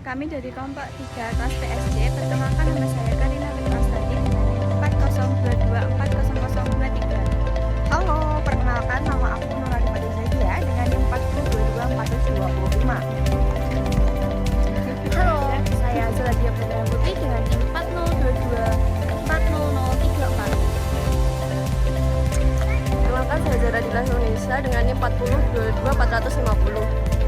Kami dari kelompok 3 kelas PSD. Perkenalkan, nama saya Karina Witrastati dengan NIM 4022400023. Halo, perkenalkan nama aku Nurani Zakia dengan NIM 4022425. Halo, saya Zuladia Pradana Putri dengan NIM 402240034. Perkenalkan, saya Zara Dila Indonesia dengan NIM 4022450.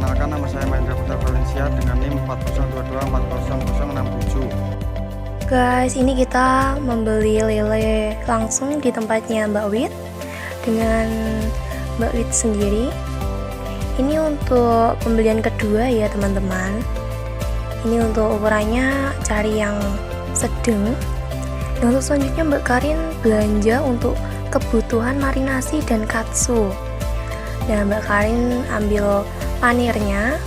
Perkenalkan, nama saya Mahendra Putra Valencia dengan NIM 4022400067. Guys, ini kita membeli lele langsung di tempatnya Mbak Wit dengan Mbak Wit sendiri. Ini untuk pembelian kedua ya teman-teman. Ini untuk ukurannya cari yang sedang. Dan untuk selanjutnya Mbak Karin belanja untuk kebutuhan marinasi dan katsu. Nah, Mbak Karin ambil panirnya.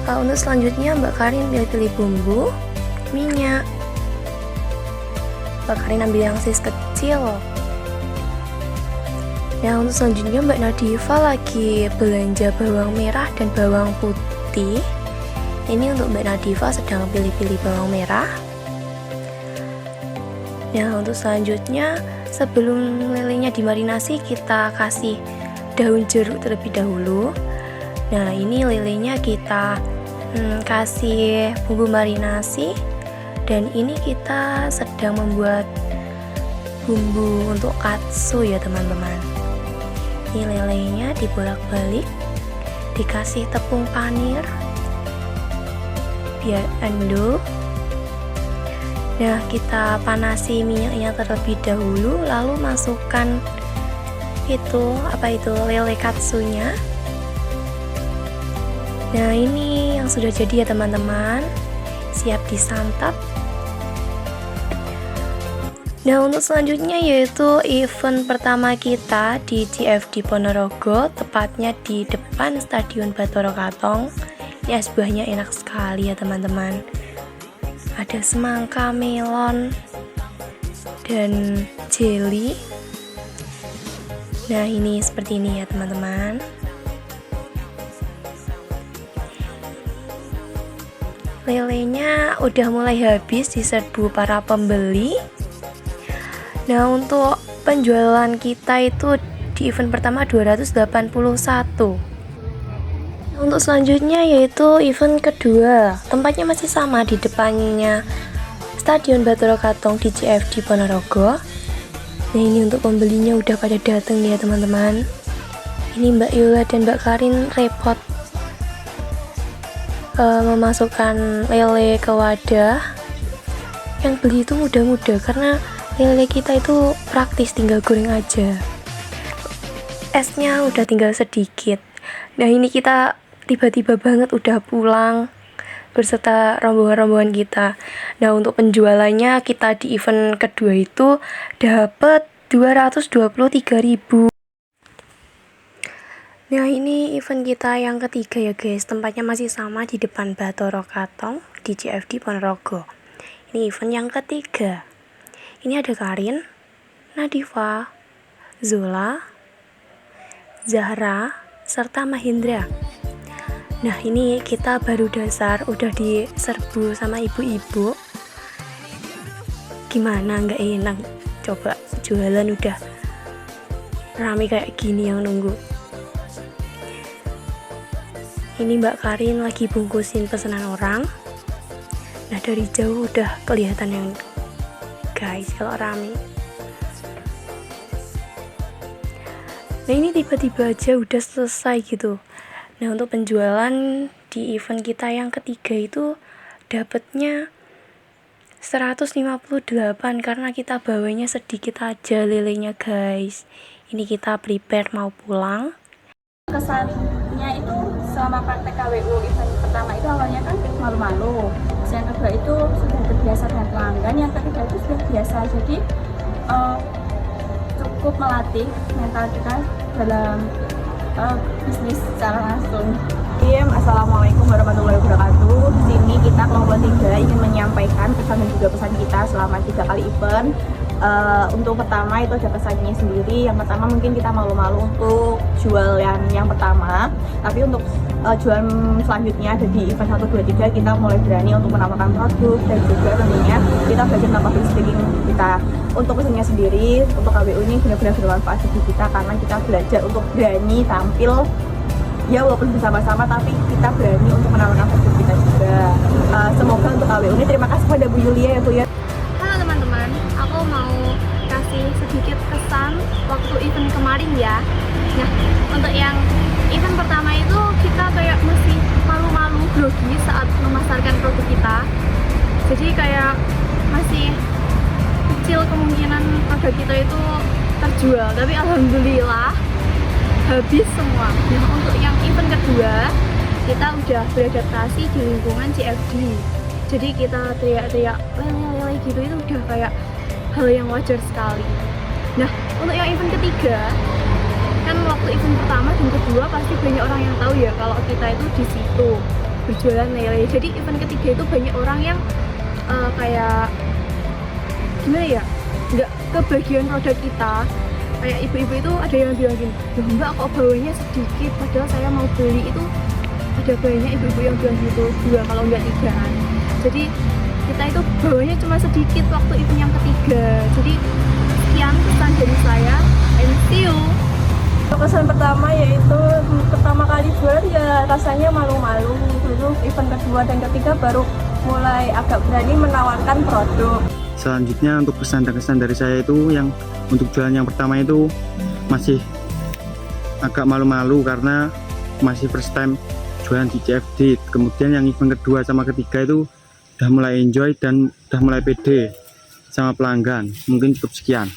Untuk selanjutnya Mbak Karin pilih-pilih bumbu, minyak. Mbak Karin ambil yang sis kecil. Nah, untuk selanjutnya Mbak Nadifa lagi belanja bawang merah dan bawang putih. Ini untuk Mbak Nadifa sedang pilih-pilih bawang merah. Nah, untuk selanjutnya sebelum lelenya dimarinasi kita kasih daun jeruk terlebih dahulu. Nah, ini lelenya kita kasih bumbu marinasi. Dan ini kita sedang membuat bumbu untuk katsu ya teman-teman. Ini lelenya dibolak-balik, dikasih tepung panir biar endul. Nah, kita panasi minyaknya terlebih dahulu, lalu masukkan lele katsunya. Nah, ini yang sudah jadi ya teman-teman, siap disantap. Nah, untuk selanjutnya yaitu event pertama kita di CFD Ponorogo, tepatnya di depan Stadion Bathara Katong. Ini es buahnya enak sekali ya teman-teman. Ada semangka, melon, dan jelly. Nah, ini seperti ini ya teman-teman. Lelenya udah mulai habis diserbu para pembeli. Nah, untuk penjualan kita itu di event pertama 281. Untuk selanjutnya yaitu event kedua, tempatnya masih sama di depannya Stadion Bathara Katong di CFD Ponorogo. Nah, ini untuk pembelinya udah pada datang nih ya teman-teman. Ini Mbak Yola dan Mbak Karin repot memasukkan lele ke wadah. Yang beli itu mudah-mudah karena lele kita itu praktis, tinggal goreng aja. Esnya udah tinggal sedikit. Nah, ini kita tiba-tiba banget udah pulang berserta rombongan-rombongan kita. Nah, untuk penjualannya kita di event kedua itu dapat 223.000. Nah, ini event kita yang ketiga ya guys. Tempatnya masih sama di depan Bathara Katong di CFD Ponorogo. Ini event yang ketiga. Ini ada Karin, Nadifa, Zola, Zahra, serta Mahendra. Nah, ini kita baru dasar udah diserbu sama ibu-ibu. Gimana, nggak enak? Coba jualan udah rame kayak gini yang nunggu. Ini Mbak Karin lagi bungkusin pesanan orang. Nah, dari jauh udah kelihatan yang guys kalau rame. Nah, ini tiba-tiba aja udah selesai gitu. Nah, untuk penjualan di event kita yang ketiga itu dapatnya 158 karena kita bawanya sedikit aja lelenya guys. Ini kita prepare mau pulang. Kesannya itu selama praktek KWU event pertama itu awalnya kan malu-malu. Yang kedua itu sudah terbiasa dengan pelanggan, yang ketiga itu sudah biasa. Jadi cukup melatih mental kita dalam bisnis secara langsung. Assalamualaikum warahmatullahi wabarakatuh. Di sini kita kelompok 3 ingin menyampaikan pesan dan juga pesan kita selama 3 kali event. Untuk pertama itu ada kesannya sendiri. Yang pertama mungkin kita malu-malu untuk jual yang pertama, tapi untuk jual selanjutnya ada di event 1, 2, 3 kita mulai berani untuk menawarkan produk, dan juga tentunya kita belajar tentang public speaking kita. Untuk kesannya sendiri, untuk KWU ini benar-benar bermanfaat bagi kita karena kita belajar untuk berani tampil ya walaupun bersama-sama, tapi kita berani untuk menawarkan produk kita juga. Semoga untuk KWU ini, terima kasih pada Bu Yulia ya Bu ya. Halo teman-teman, aku mau kasih sedikit kesan waktu event kemarin ya. Nah, untuk yang event pertama itu kita kayak masih malu-malu grogi saat memasarkan produk kita. Jadi kayak masih kecil kemungkinan produk kita itu terjual, tapi alhamdulillah habis semua. Nah, untuk yang event kedua kita udah beradaptasi di lingkungan CFD. Jadi kita teriak-teriak lele-lele gitu itu udah kayak hal yang wajar sekali. Nah, untuk yang event ketiga, kan waktu event pertama dan kedua pasti banyak orang yang tahu ya kalau kita itu di situ berjualan lele. Jadi event ketiga itu banyak orang yang kayak gimana ya, nggak kebagian produk kita. Kayak ibu-ibu itu ada yang bilang gini, loh mbak kok bawanya sedikit, padahal saya mau beli itu. Ada banyak ibu-ibu yang bilang gitu, 2 kalau nggak 3-an. Jadi kita itu bawanya cuma sedikit waktu event yang ketiga. Jadi sekian pesan dari saya, and see you. Kesan pertama yaitu pertama kali jual ya rasanya malu-malu. Dulu event kedua dan ketiga baru mulai agak berani menawarkan produk. Selanjutnya untuk pesan dan kesan dari saya itu, yang untuk jualan yang pertama itu masih agak malu-malu karena masih first time jualan di CFD. Kemudian yang event kedua sama ketiga itu udah mulai enjoy dan udah mulai pede sama pelanggan. Mungkin cukup sekian.